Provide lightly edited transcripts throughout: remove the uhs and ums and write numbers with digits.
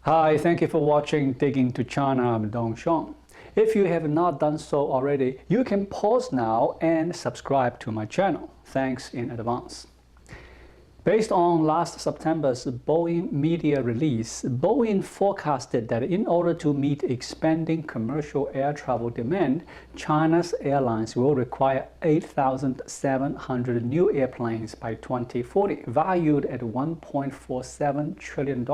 Hi, thank you for watching Digging to China. I'm Dong Shong. If you have not done so already, you can pause now and subscribe to my channel. Thanks in advance. Based on last September's Boeing media release, Boeing forecasted that in order to meet expanding commercial air travel demand, China's airlines will require 8,700 new airplanes by 2040, valued at $1.47 trillion.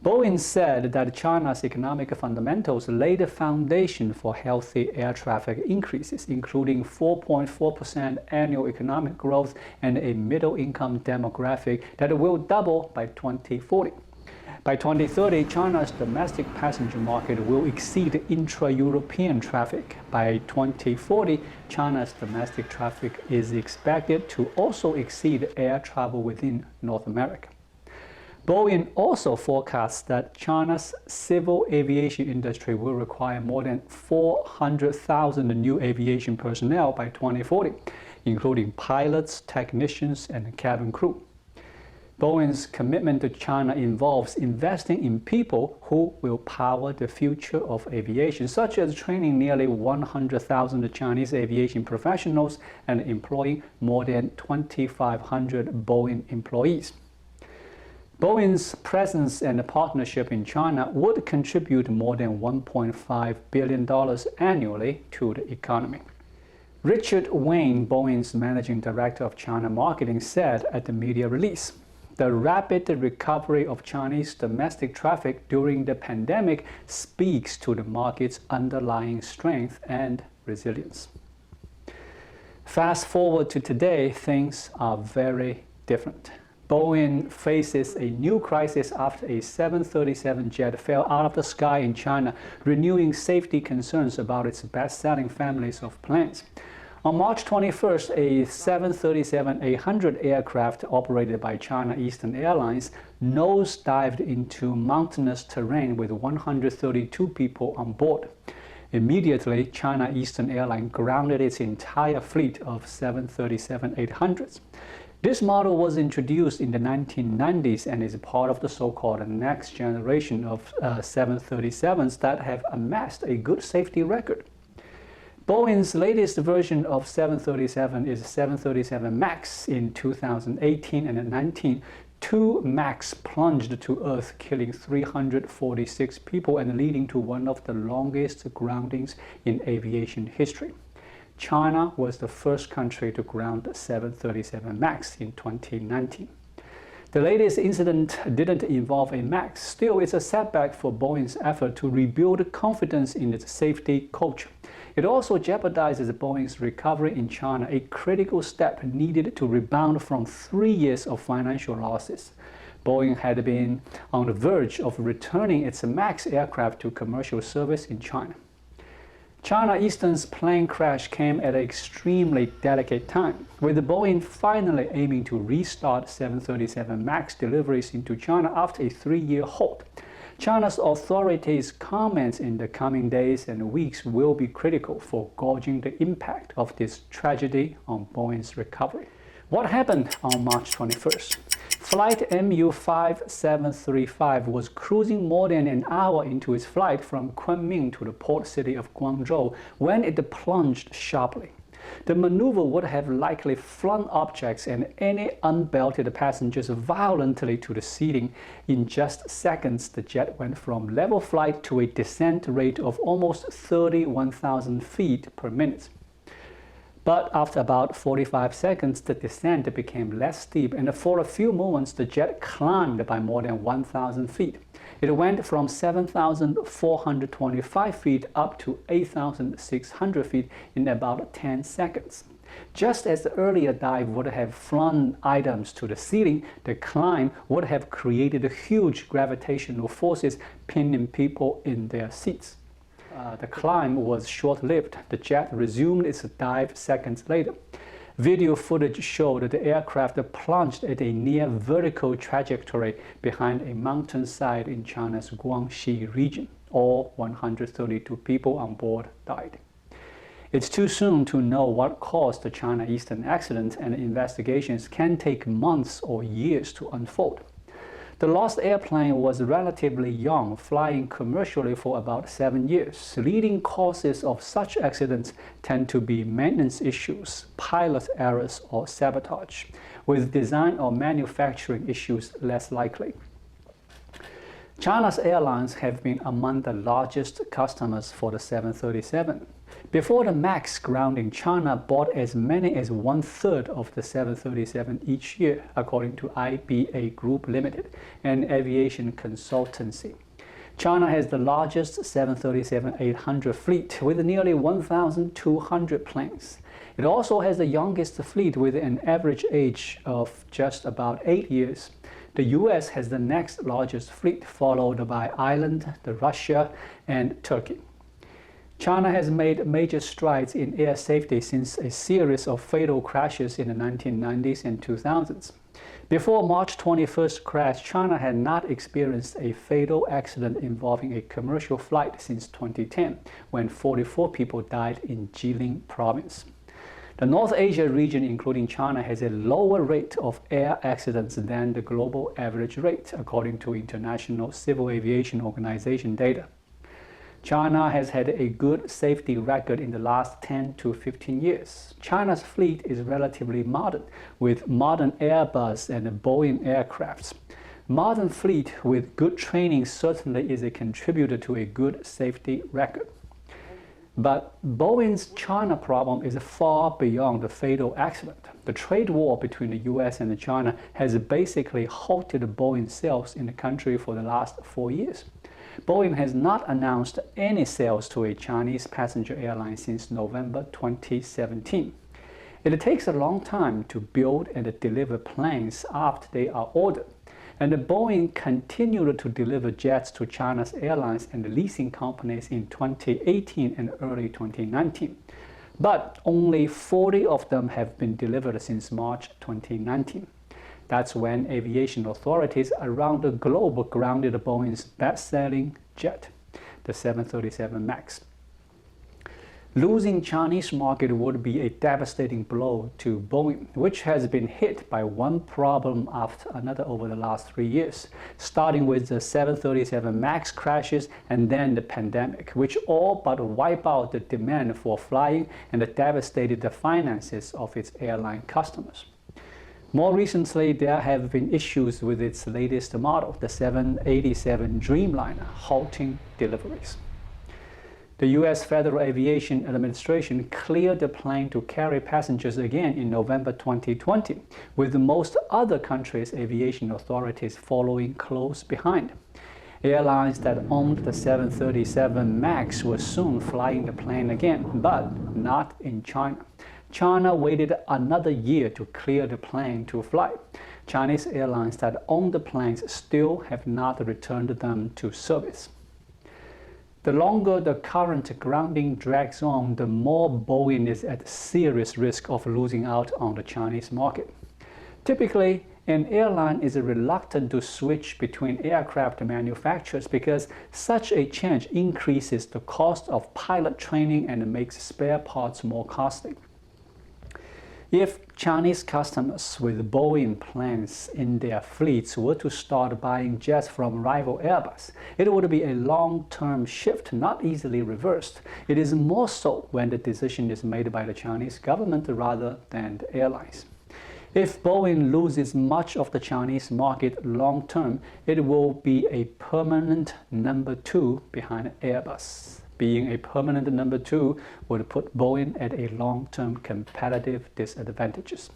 Boeing said that China's economic fundamentals lay the foundation for healthy air traffic increases, including 4.4% annual economic growth and a middle-income demographic that will double by 2040. By 2030, China's domestic passenger market will exceed intra-European traffic. By 2040, China's domestic traffic is expected to also exceed air travel within North America. Boeing also forecasts that China's civil aviation industry will require more than 400,000 new aviation personnel by 2040, including pilots, technicians, and cabin crew. Boeing's commitment to China involves investing in people who will power the future of aviation, such as training nearly 100,000 Chinese aviation professionals and employing more than 2,500 Boeing employees. Boeing's presence and partnership in China would contribute more than $1.5 billion annually to the economy. Richard Wayne, Boeing's managing director of China marketing, said at the media release, "The rapid recovery of Chinese domestic traffic during the pandemic speaks to the market's underlying strength and resilience." Fast forward to today, things are very different. Boeing faces a new crisis after a 737 jet fell out of the sky in China, renewing safety concerns about its best-selling families of planes. On March 21st, a 737-800 aircraft operated by China Eastern Airlines nosedived into mountainous terrain with 132 people on board. Immediately, China Eastern Airlines grounded its entire fleet of 737-800s. This model was introduced in the 1990s and is part of the so-called next generation of 737s that have amassed a good safety record. Boeing's latest version of 737 is 737 MAX. In 2018 and 2019, two MAX plunged to Earth, killing 346 people and leading to one of the longest groundings in aviation history. China was the first country to ground the 737 MAX in 2019. The latest incident didn't involve a MAX. Still, it's a setback for Boeing's effort to rebuild confidence in its safety culture. It also jeopardizes Boeing's recovery in China, a critical step needed to rebound from 3 years of financial losses. Boeing had been on the verge of returning its MAX aircraft to commercial service in China. China Eastern's plane crash came at an extremely delicate time, with Boeing finally aiming to restart 737 MAX deliveries into China after a 3-year halt. China's authorities' comments in the coming days and weeks will be critical for gauging the impact of this tragedy on Boeing's recovery. What happened on March 21st? Flight MU-5735 was cruising more than an hour into its flight from Kunming to the port city of Guangzhou when it plunged sharply. The maneuver would have likely flung objects and any unbelted passengers violently to the ceiling. In just seconds, the jet went from level flight to a descent rate of almost 31,000 feet per minute. But after about 45 seconds, the descent became less steep, and for a few moments, the jet climbed by more than 1,000 feet. It went from 7,425 feet up to 8,600 feet in about 10 seconds. Just as the earlier dive would have flung items to the ceiling, the climb would have created huge gravitational forces, pinning people in their seats. The climb was short-lived. The jet resumed its dive seconds later. Video footage showed that the aircraft plunged at a near vertical trajectory behind a mountainside in China's Guangxi region. All 132 people on board died. It's too soon to know what caused the China Eastern accident, and investigations can take months or years to unfold. The lost airplane was relatively young, flying commercially for about 7 years. Leading causes of such accidents tend to be maintenance issues, pilot errors, or sabotage, with design or manufacturing issues less likely. China's airlines have been among the largest customers for the 737. Before the MAX grounding, China bought as many as 1/3 of the 737 each year, according to IBA Group Limited, an aviation consultancy. China has the largest 737-800 fleet with nearly 1,200 planes. It also has the youngest fleet with an average age of just about 8 years. The US has the next largest fleet, followed by Ireland, Russia, and Turkey. China has made major strides in air safety since a series of fatal crashes in the 1990s and 2000s. Before March 21st crash, China had not experienced a fatal accident involving a commercial flight since 2010, when 44 people died in Jilin province. The North Asia region, including China, has a lower rate of air accidents than the global average rate, according to International Civil Aviation Organization data. China has had a good safety record in the last 10 to 15 years. China's fleet is relatively modern, with modern Airbus and Boeing aircrafts. Modern fleet with good training certainly is a contributor to a good safety record. But Boeing's China problem is far beyond the fatal accident. The trade war between the US and China has basically halted Boeing sales in the country for the last 4 years. Boeing has not announced any sales to a Chinese passenger airline since November 2017. It takes a long time to build and deliver planes after they are ordered, and Boeing continued to deliver jets to China's airlines and leasing companies in 2018 and early 2019. But only 40 of them have been delivered since March 2019. That's when aviation authorities around the globe grounded Boeing's best-selling jet, the 737 MAX. Losing Chinese market would be a devastating blow to Boeing, which has been hit by one problem after another over the last 3 years, starting with the 737 MAX crashes and then the pandemic, which all but wiped out the demand for flying and devastated the finances of its airline customers. More recently, there have been issues with its latest model, the 787 Dreamliner, halting deliveries. The US Federal Aviation Administration cleared the plane to carry passengers again in November 2020, with most other countries' aviation authorities following close behind. Airlines that owned the 737 MAX were soon flying the plane again, but not in China. China waited another year to clear the plane to fly. Chinese airlines that own the planes still have not returned them to service. The longer the current grounding drags on, the more Boeing is at serious risk of losing out on the Chinese market. Typically, an airline is reluctant to switch between aircraft manufacturers because such a change increases the cost of pilot training and makes spare parts more costly. If Chinese customers with Boeing planes in their fleets were to start buying jets from rival Airbus, it would be a long-term shift not easily reversed. It is more so when the decision is made by the Chinese government rather than the airlines. If Boeing loses much of the Chinese market long-term, it will be a permanent number 2 behind Airbus. Being a permanent number 2 would put Boeing at a long-term competitive disadvantages.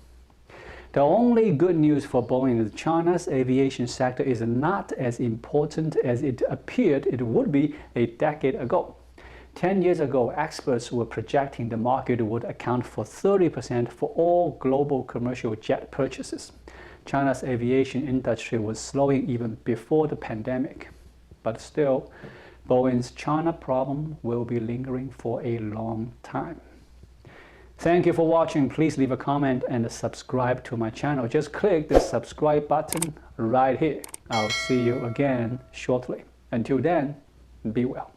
The only good news for Boeing is China's aviation sector is not as important as it appeared it would be a decade ago. 10 years ago, experts were projecting the market would account for 30% for all global commercial jet purchases. China's aviation industry was slowing even before the pandemic. But still, Boeing's China problem will be lingering for a long time. Thank you for watching. Please leave a comment and subscribe to my channel. Just click the subscribe button right here. I'll see you again shortly. Until then, be well.